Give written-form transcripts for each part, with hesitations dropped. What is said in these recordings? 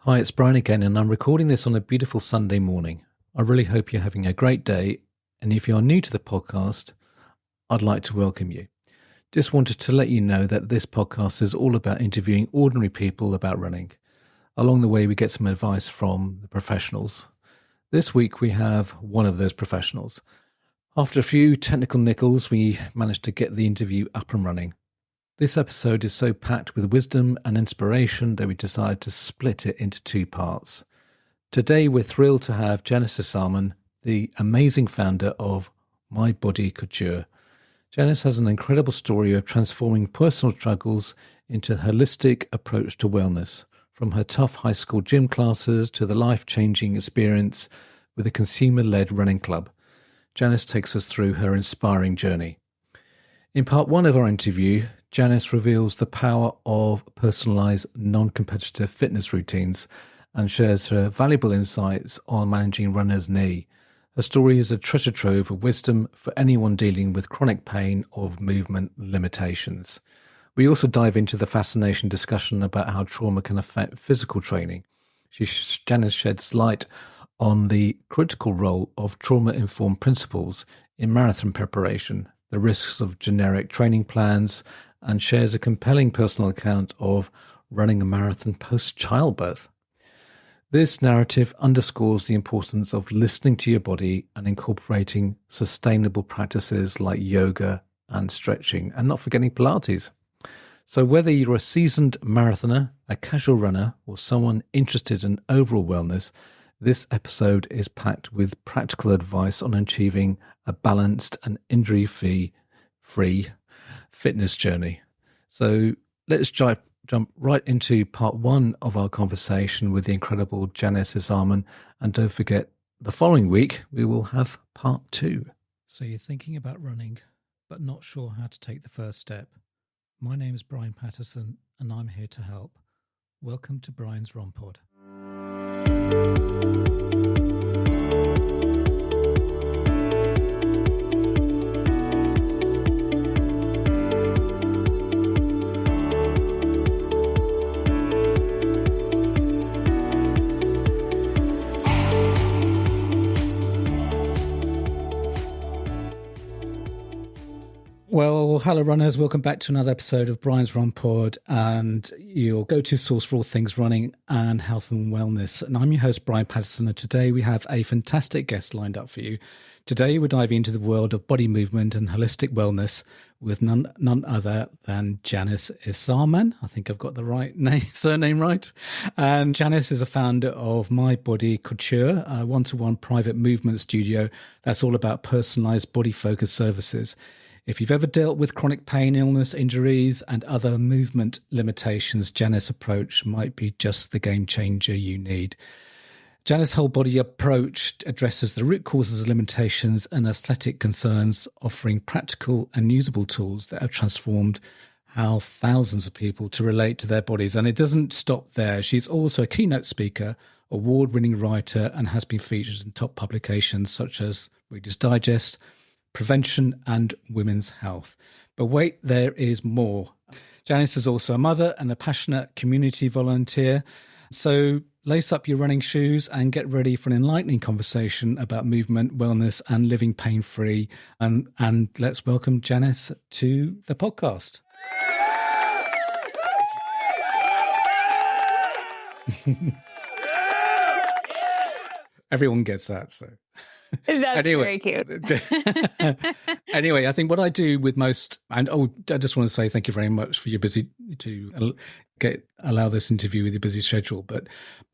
Hi, it's Brian again, and I'm recording this on a beautiful Sunday morning. I really hope you're having a great day, and if you're new to the podcast, I'd like to welcome you. Just wanted to let you know that this podcast is all about interviewing ordinary people about running. Along the way, we get some advice from the professionals. This week, we have one of those professionals. After a few technical nickels, we managed to get the interview up and running. This episode is so packed with wisdom and inspiration that we decided to split it into two parts. Today, we're thrilled to have Janis Isaman, the amazing founder of My Body Couture. Janice has an incredible story of transforming personal struggles into a holistic approach to wellness, from her tough high school gym classes to the life-changing experience with a consumer-led running club. Janice takes us through her inspiring journey. In part one of our interview, Janice reveals the power of personalized, non-competitive fitness routines and shares her valuable insights on managing runner's knee. Her story is a treasure trove of wisdom for anyone dealing with chronic pain or movement limitations. We also dive into the fascinating discussion about how trauma can affect physical training. Janice sheds light on the critical role of trauma-informed principles in marathon preparation, the risks of generic training plans, and shares a compelling personal account of running a marathon post-childbirth. This narrative underscores the importance of listening to your body and incorporating sustainable practices like yoga and stretching, and not forgetting Pilates. So whether you're a seasoned marathoner, a casual runner, or someone interested in overall wellness, this episode is packed with practical advice on achieving a balanced and injury-free fitness journey. So let's jump right into part one of our conversation with the incredible Janis Isaman. And don't forget, the following week, we will have part two. So you're thinking about running, but not sure how to take the first step. My name is Brian Patterson, and I'm here to help. Welcome to Brian's Run Pod. Well, hello runners, welcome back to another episode of Brian's Run Pod and your go-to source for all things running and health and wellness. And I'm your host, Brian Patterson, and today we have a fantastic guest lined up for you. Today we're diving into the world of body movement and holistic wellness with none other than Janis Isaman. I think I've got the right surname right. And Janis is a founder of My Body Couture, a one-to-one private movement studio that's all about personalized body-focused services. If you've ever dealt with chronic pain, illness, injuries, and other movement limitations, Janis' approach might be just the game changer you need. Janis' whole body approach addresses the root causes of limitations and aesthetic concerns, offering practical and usable tools that have transformed how thousands of people to relate to their bodies. And it doesn't stop there. She's also a keynote speaker, award-winning writer, and has been featured in top publications such as Reader's Digest, Prevention and Women's Health. But wait, there is more. Janis is also a mother and a passionate community volunteer. So lace up your running shoes and get ready for an enlightening conversation about movement, wellness, and living pain-free. And let's welcome Janis to the podcast. Everyone gets that, so... That's very cute. Anyway, I think what I do with most, and I just want to say thank you very much for your allow this interview with your busy schedule. But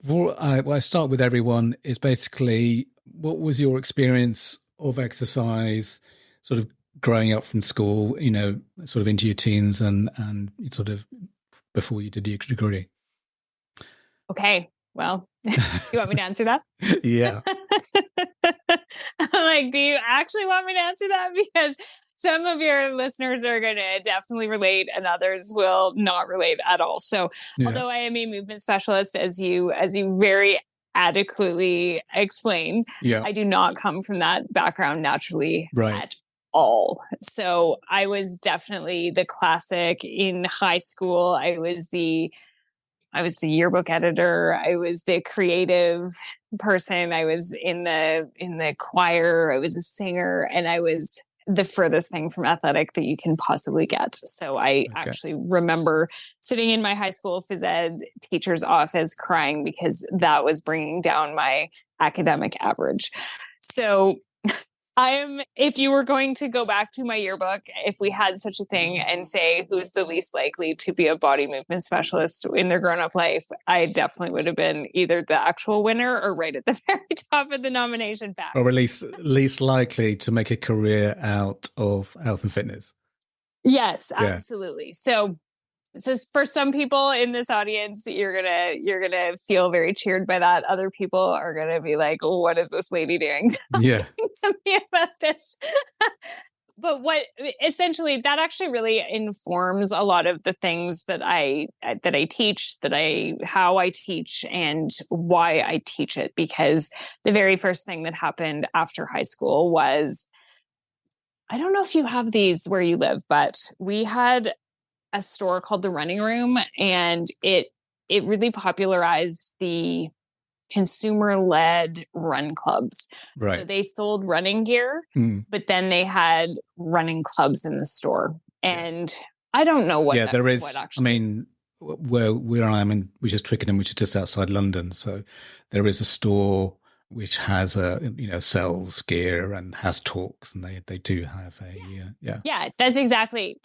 what I start with everyone is basically, what was your experience of exercise, sort of growing up from school, sort of into your teens and sort of before you did your degree? Okay. Well, you want me to answer that? Yeah. I'm like, do you actually want me to answer that? Because some of your listeners are going to definitely relate and others will not relate at all. So although I am a movement specialist, as you very adequately explained, I do not come from that background naturally at all. So I was definitely the classic in high school. I was the yearbook editor. I was the creative person. I was in the choir. I was a singer, and I was the furthest thing from athletic that you can possibly get. So I actually remember sitting in my high school phys ed teacher's office crying because that was bringing down my academic average. So if you were going to go back to my yearbook, if we had such a thing and say who's the least likely to be a body movement specialist in their grown-up life, I definitely would have been either the actual winner or right at the very top of the nomination pack. Or at least likely to make a career out of health and fitness. Yes, absolutely. So for some people in this audience, you're gonna feel very cheered by that. Other people are gonna be like, "Oh, what is this lady doing?" Yeah, me about this. But what essentially that actually really informs a lot of the things that I teach, how I teach, and why I teach it. Because the very first thing that happened after high school was, I don't know if you have these where you live, but we had a store called the Running Room, and it really popularized the consumer-led run clubs. Right. So they sold running gear, but then they had running clubs in the store. And I don't know what. Yeah, there is. I mean, where I am in, which is Twickenham, which is just outside London. So there is a store which has sells gear and has talks, and they do have that's exactly.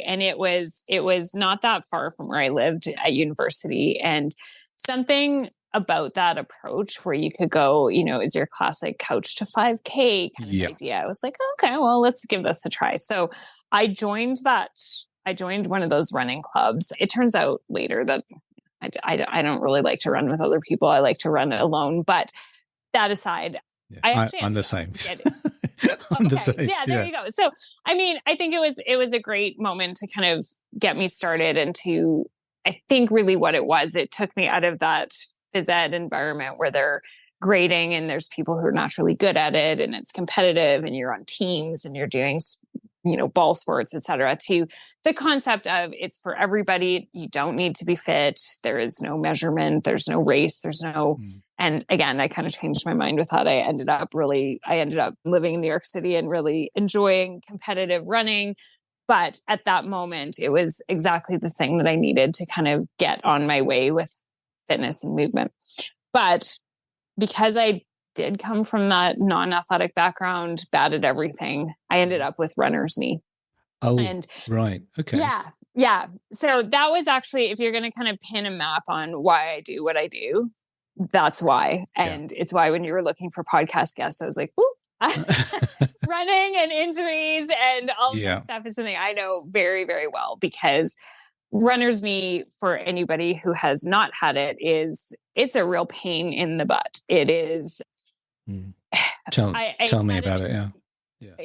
And it was not that far from where I lived at university, and something about that approach where you could go, is your classic couch to 5K kind of idea. I was like, okay, well, let's give this a try. So I joined one of those running clubs. It turns out later that I don't really like to run with other people. I like to run alone, but that aside, I'm the same. I'm the same. Yeah, there you go. So, I mean, I think it was a great moment to kind of get me started into, I think really what it was, it took me out of that phys ed environment where they're grading and there's people who are naturally good at it and it's competitive and you're on teams and you're doing, ball sports, et cetera, to the concept of it's for everybody. You don't need to be fit. There is no measurement. There's no race. There's no, and again, I kind of changed my mind with that. I ended up living in New York City and really enjoying competitive running. But at that moment, it was exactly the thing that I needed to kind of get on my way with fitness and movement. But because I did come from that non-athletic background, bad at everything, I ended up with runner's knee. Oh, and right. Okay. Yeah. So that was actually, if you're going to kind of pin a map on why I do what I do, that's why. And it's why when you were looking for podcast guests, I was like, running and injuries and all of that stuff is something I know very, very well, because runner's knee, for anybody who has not had it, it's a real pain in the butt. It is. Tell me about it.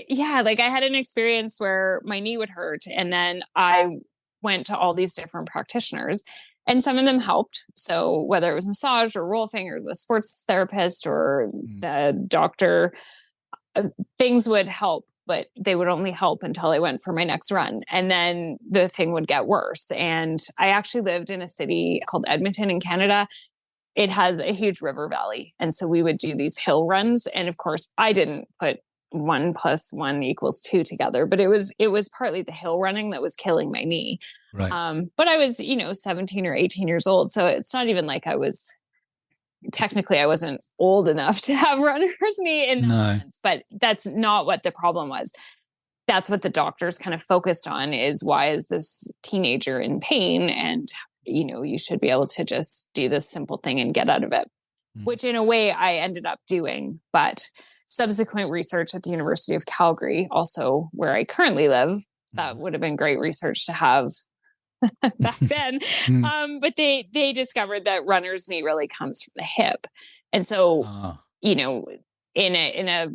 Yeah. Like I had an experience where my knee would hurt, and then I went to all these different practitioners, and some of them helped. So whether it was massage or rolfing or the sports therapist or the doctor, things would help, but they would only help until I went for my next run. And then the thing would get worse. And I actually lived in a city called Edmonton in Canada. It has a huge river valley. And so we would do these hill runs. And of course, I didn't put 1 + 1 = 2 together, but it was partly the hill running that was killing my knee. Right. But I was, 17 or 18 years old. So it's not even like I wasn't old enough to have runner's knee in that sense, but that's not what the problem was. That's what the doctors kind of focused on, is why is this teenager in pain? And, you should be able to just do this simple thing and get out of it, which in a way I ended up doing. But subsequent research at the University of Calgary, also where I currently live, that would have been great research to have back then. But they discovered that runner's knee really comes from the hip. And so, in a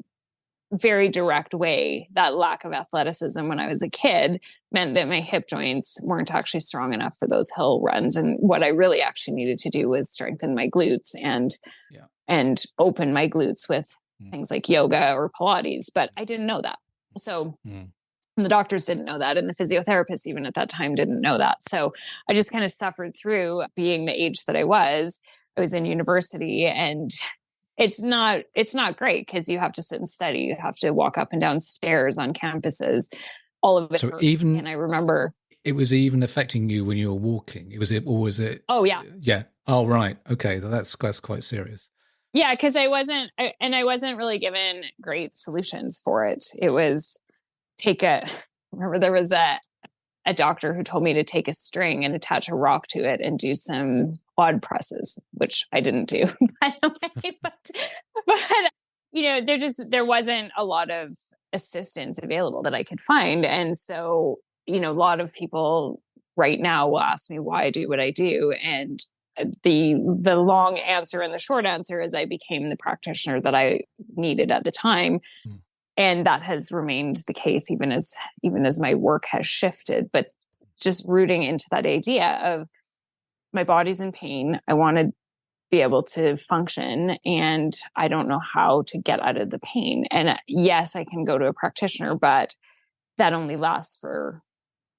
very direct way, that lack of athleticism when I was a kid meant that my hip joints weren't actually strong enough for those hill runs. And what I really actually needed to do was strengthen my glutes and open my glutes with things like yoga or Pilates, but I didn't know that. So And the doctors didn't know that. And the physiotherapists, even at that time, didn't know that. So I just kind of suffered through being the age that I was. I was in university, and it's not great because you have to sit and study. You have to walk up and down stairs on campuses. All of it. So hurt. even, and I remember it was even affecting you when you were walking. Was it? Oh yeah. Yeah. Oh, right. Okay. So that's quite serious. Yeah. Cause I wasn't really given great solutions for it. It was remember there was a doctor who told me to take a string and attach a rock to it and do some quad presses, which I didn't do, by the way. But there wasn't a lot of assistance available that I could find. And so, a lot of people right now will ask me why I do what I do. And the long answer and the short answer is I became the practitioner that I needed at the time. And that has remained the case even as my work has shifted. But just rooting into that idea of my body's in pain, I want to be able to function, and I don't know how to get out of the pain. And yes, I can go to a practitioner, but that only lasts for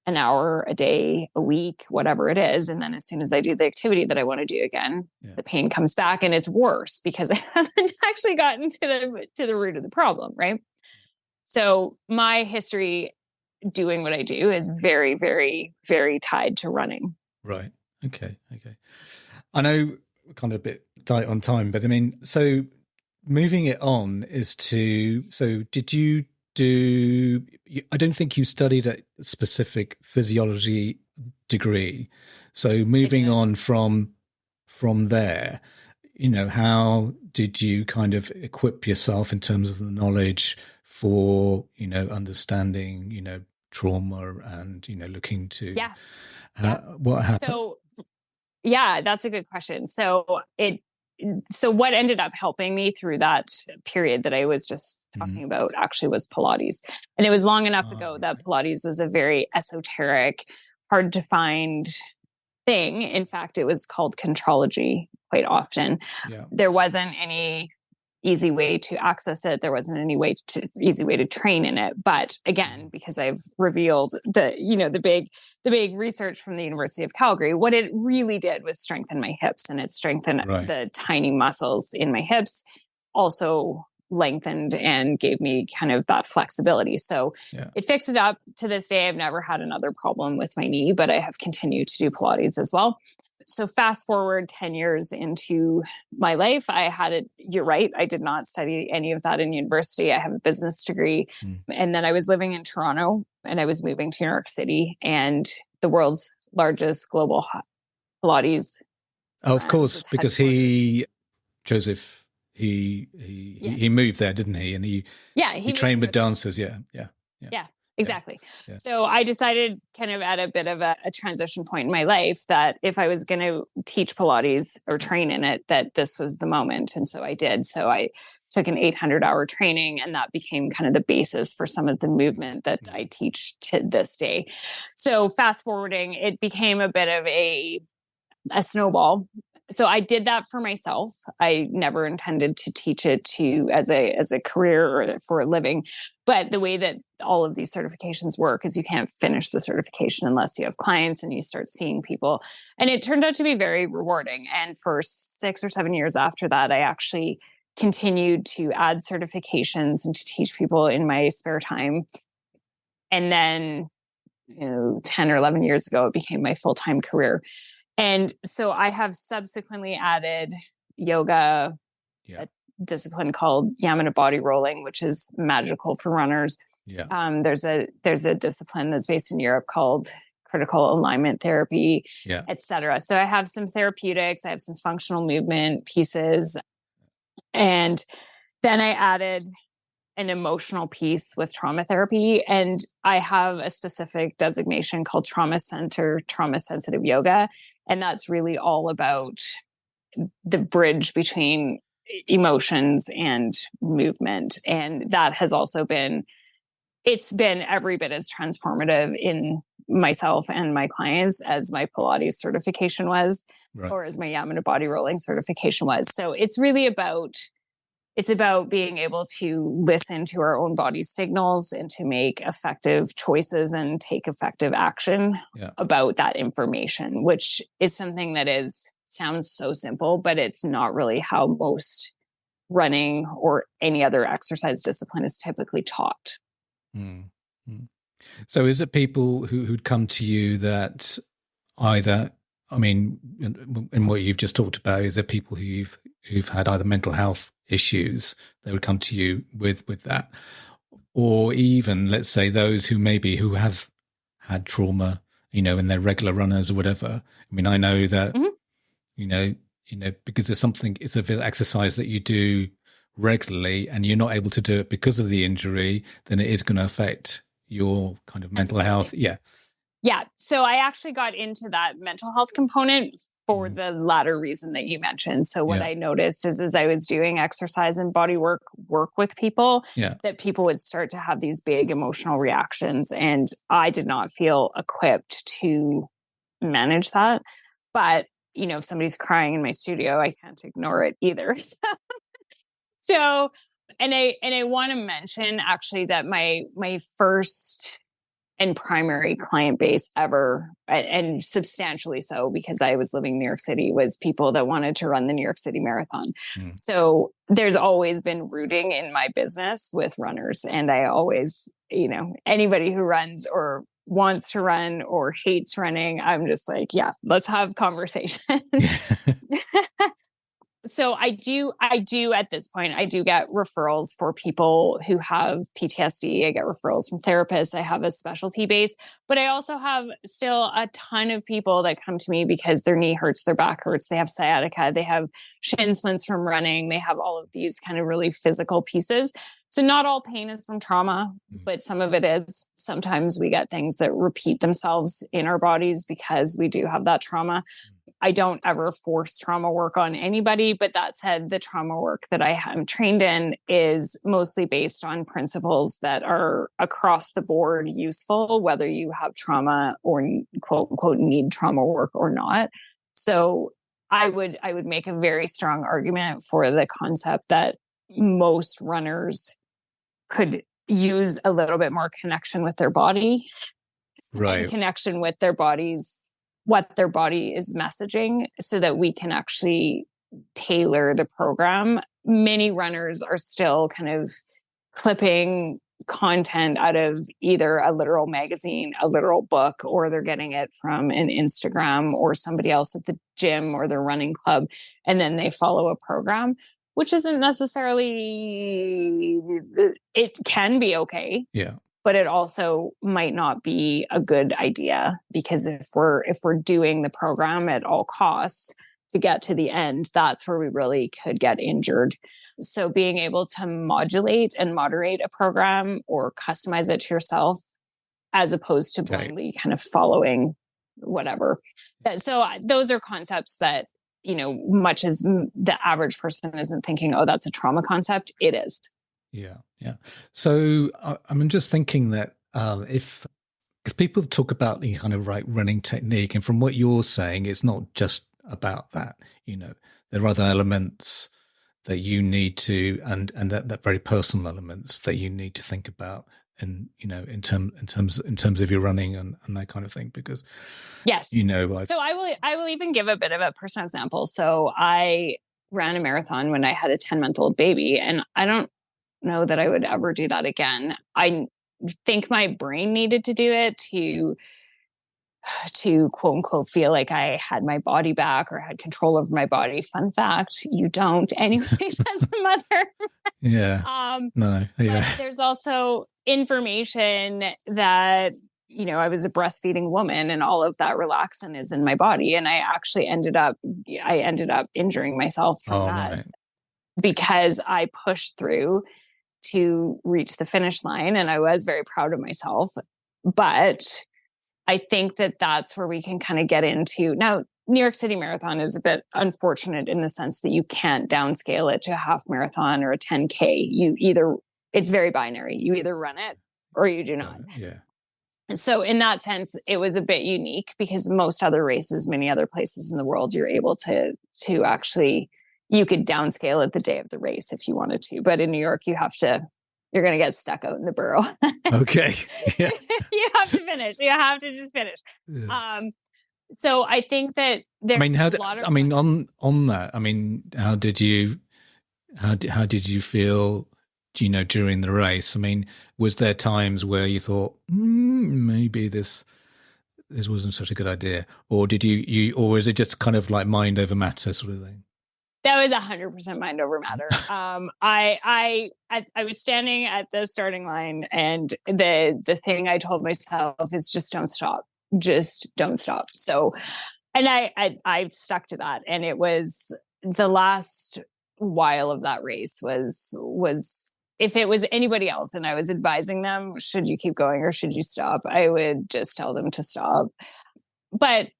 an hour, a day, a week, whatever it is. And then as soon as I do the activity that I want to do again, the pain comes back, and it's worse because I haven't actually gotten to the root of the problem, right? So my history doing what I do is very, very, very tied to running. Right. Okay. I know we're kind of a bit tight on time, but I mean, so moving it on did you do, I don't think you studied a specific physiology degree. So moving on from there, how did you kind of equip yourself in terms of the knowledge for, understanding, trauma and, looking to what happened? So, yeah, that's a good question. So what ended up helping me through that period that I was just talking about actually was Pilates. And it was long enough ago that Pilates was a very esoteric, hard to find thing. In fact, it was called contrology quite often. Yeah. There wasn't any easy way to access it. There wasn't any easy way to train in it. But again, because I've revealed the big research from the University of Calgary, what it really did was strengthen my hips, and it strengthened the tiny muscles in my hips, also lengthened and gave me kind of that flexibility. So it fixed it up. To this day, I've never had another problem with my knee, but I have continued to do Pilates as well. So fast forward 10 years into my life, I had it. You're right. I did not study any of that in university. I have a business degree. And then I was living in Toronto, and I was moving to New York City, and the world's largest global Pilates. Oh, of course, because Joseph, he moved there, didn't he? And he trained with dancers. Yeah. Exactly. Yeah. So I decided kind of at a bit of a transition point in my life that if I was going to teach Pilates or train in it, that this was the moment. And so I did. So I took an 800-hour training, and that became kind of the basis for some of the movement that I teach to this day. So fast forwarding, it became a bit of a snowball. So I did that for myself. I never intended to teach it as a career or for a living. But the way that all of these certifications work is you can't finish the certification unless you have clients and you start seeing people. And it turned out to be very rewarding. And for 6 or 7 years after that, I actually continued to add certifications and to teach people in my spare time. And then 10 or 11 years ago, it became my full-time career. And so I have subsequently added yoga, a discipline called Yamana body rolling, which is magical for runners. Yeah. There's a discipline that's based in Europe called critical alignment therapy, etc. So I have some therapeutics, I have some functional movement pieces. And then I added an emotional piece with trauma therapy. And I have a specific designation called trauma sensitive yoga. And that's really all about the bridge between emotions and movement. And that has also it's been every bit as transformative in myself and my clients as my Pilates certification was, or as my Yamana body rolling certification was. So it's really about it's about being able to listen to our own body's signals and to make effective choices and take effective action about that information, which is something that sounds so simple, but it's not really how most running or any other exercise discipline is typically taught. Mm-hmm. So is it people who'd come to you that either, I mean, in what you've just talked about, is there people who've had either mental health issues, they would come to you with that, or even, let's say, those who have had trauma, in their regular runners or whatever? I mean, I know that, because it's an exercise that you do regularly and you're not able to do it because of the injury, then it is going to affect your kind of mental health. Yeah. Yeah. So I actually got into that mental health component for the latter reason that you mentioned. So what I noticed is as I was doing exercise and body work with people, that people would start to have these big emotional reactions. And I did not feel equipped to manage that. But, if somebody's crying in my studio, I can't ignore it either. So, and I want to mention actually that my first and primary client base ever, and substantially so because I was living in New York City, was people that wanted to run the New York City Marathon. So there's always been rooting in my business with runners. And I always, anybody who runs or wants to run or hates running, I'm just like, let's have conversation. So I do at this point, I do get referrals for people who have PTSD. I get referrals from therapists. I have a specialty base, but I also have still a ton of people that come to me because their knee hurts, their back hurts, they have sciatica, they have shin splints from running. They have all of these kind of really physical pieces. So not all pain is from trauma, but some of it is. Sometimes we get things that repeat themselves in our bodies because we do have that trauma. I don't ever force trauma work on anybody, but that said, the trauma work that I am trained in is mostly based on principles that are across the board useful, whether you have trauma or quote unquote need trauma work or not. So I would make a very strong argument for the concept that most runners could use a little bit more connection with their body, and connection with their bodies, what their body is messaging, so that we can actually tailor the program. Many runners are still kind of clipping content out of either a literal magazine, a literal book, or they're getting it from an Instagram or somebody else at the gym or their running club. And then they follow a program, which isn't necessarily, it can be okay. Yeah. But it also might not be a good idea, because if we're doing the program at all costs to get to the end, that's where we really could get injured. So being able to modulate and moderate a program or customize it to yourself, as opposed to blindly kind of following whatever. So those are concepts that, much as the average person isn't thinking, oh, that's a trauma concept, it is. Yeah. Yeah. So I'm just thinking that because people talk about the kind of running technique, and from what you're saying, it's not just about that. There are other elements that you need to, and that very personal elements that you need to think about, and in terms of your running and that kind of thing. Because so I will even give a bit of a personal example. So I ran a marathon when I had a 10-month-old baby, and I don't know that I would ever do that again. I think my brain needed to do it to quote unquote feel like I had my body back or had control over my body. Fun fact, you don't anyways as a mother. Yeah. No. Yeah. But there's also information that, I was a breastfeeding woman, and all of that relaxin is in my body. And I actually ended up injuring myself from that because I pushed through to reach the finish line. And I was very proud of myself. But I think that that's where we can kind of get into. Now, New York City Marathon is a bit unfortunate in the sense that you can't downscale it to a half marathon or a 10K. It's very binary. You either run it or you do not. Yeah. And so in that sense, it was a bit unique, because most other races, many other places in the world, you're able to actually, you could downscale it the day of the race if you wanted to. But in New York, you're going to get stuck out in the burrow. Okay. Yeah. You have to finish. You have to just finish. Yeah. So I think that there's on that, I mean, how did you feel, during the race? I mean, was there times where you thought, maybe this wasn't such a good idea? Or did or was it just kind of like mind over matter sort of thing? That was 100% mind over matter. I was standing at the starting line, and the thing I told myself is just don't stop. Just don't stop. So, and I stuck to that. And it was the last while of that race was if it was anybody else and I was advising them, should you keep going or should you stop? I would just tell them to stop. But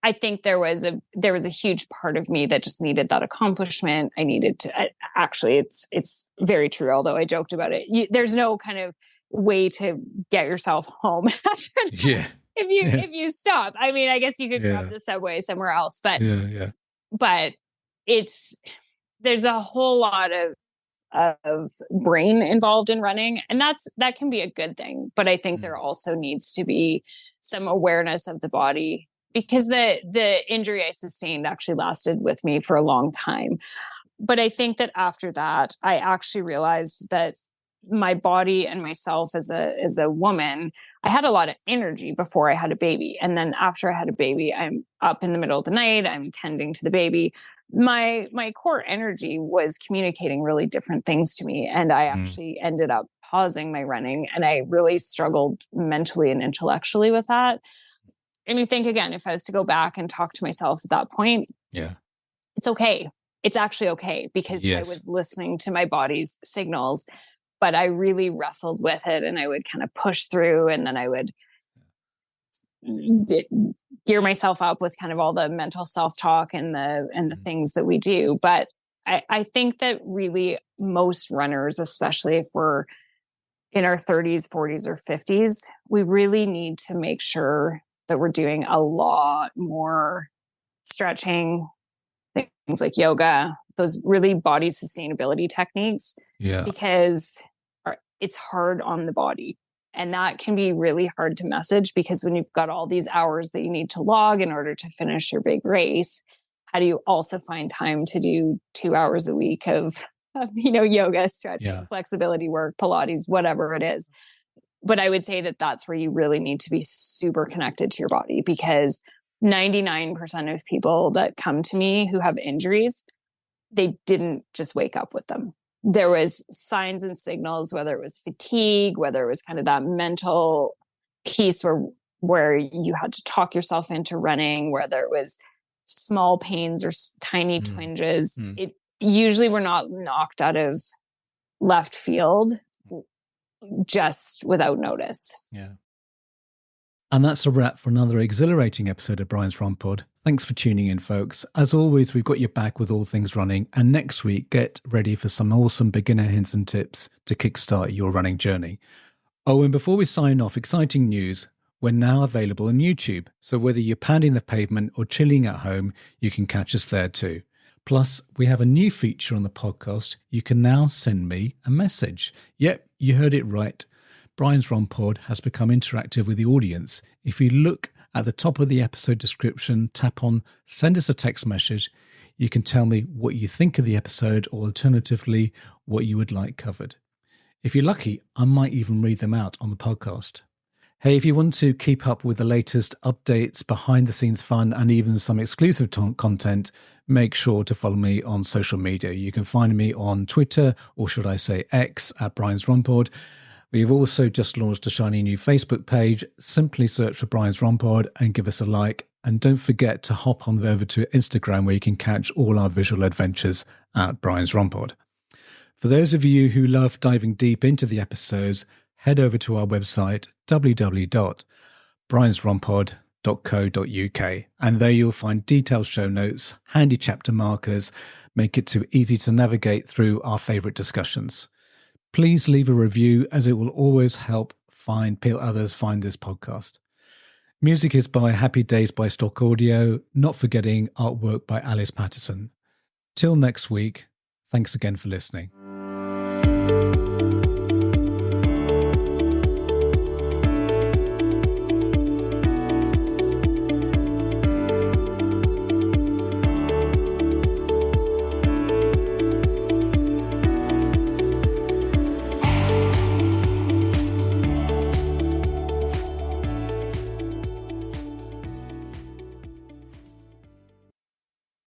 I think there was a huge part of me that just needed that accomplishment. I needed to, actually, it's very true. Although I joked about it. There's no kind of way to get yourself home after that. Yeah. If you stop. I mean, I guess you could grab the subway somewhere else, but but there's a whole lot of brain involved in running, and that can be a good thing. But I think there also needs to be some awareness of the body, because the injury I sustained actually lasted with me for a long time. But I think that after that, I actually realized that my body and myself as a woman, I had a lot of energy before I had a baby. And then after I had a baby, I'm up in the middle of the night, I'm tending to the baby. My core energy was communicating really different things to me. And I actually ended up pausing my running, and I really struggled mentally and intellectually with that. I mean, think again, if I was to go back and talk to myself at that point, it's okay. It's actually okay, because I was listening to my body's signals. But I really wrestled with it, and I would kind of push through, and then I would gear myself up with kind of all the mental self-talk and the things that we do. But I think that really most runners, especially if we're in our 30s, 40s, or 50s, we really need to make sure that we're doing a lot more stretching, things like yoga, those really body sustainability techniques, because it's hard on the body. And that can be really hard to message, because when you've got all these hours that you need to log in order to finish your big race, how do you also find time to do 2 hours a week of yoga, stretching, flexibility work, Pilates, whatever it is? But I would say that that's where you really need to be super connected to your body, because 99% of people that come to me who have injuries, they didn't just wake up with them. There was signs and signals, whether it was fatigue, whether it was kind of that mental piece where you had to talk yourself into running, whether it was small pains or tiny twinges. It usually were not knocked out of left field just without notice. Yeah. And that's a wrap for another exhilarating episode of Brian's Run Pod. Thanks for tuning in, folks. As always, we've got your back with all things running. And next week, get ready for some awesome beginner hints and tips to kickstart your running journey. Oh, and before we sign off, exciting news. We're now available on YouTube. So whether you're pounding the pavement or chilling at home, you can catch us there too. Plus, we have a new feature on the podcast. You can now send me a message. Yep, you heard it right. Brian's Run Pod has become interactive with the audience. If you look at the top of the episode description, tap on send us a text message. You can tell me what you think of the episode, or alternatively, what you would like covered. If you're lucky, I might even read them out on the podcast. Hey, if you want to keep up with the latest updates, behind the scenes fun, and even some exclusive content, make sure to follow me on social media. You can find me on Twitter, or should I say X, at Brian's Run Pod. We've also just launched a shiny new Facebook page. Simply search for Brian's Run Pod and give us a like. And don't forget to hop on over to Instagram, where you can catch all our visual adventures at Brian's Run Pod. For those of you who love diving deep into the episodes, head over to our website, www.briansrunpod.co.uk, and there you'll find detailed show notes, handy chapter markers, make it too easy to navigate through our favourite discussions. Please leave a review, as it will always help others find this podcast. Music is by Happy Days by Stock Audio, not forgetting artwork by Alice Patterson. Till next week, thanks again for listening.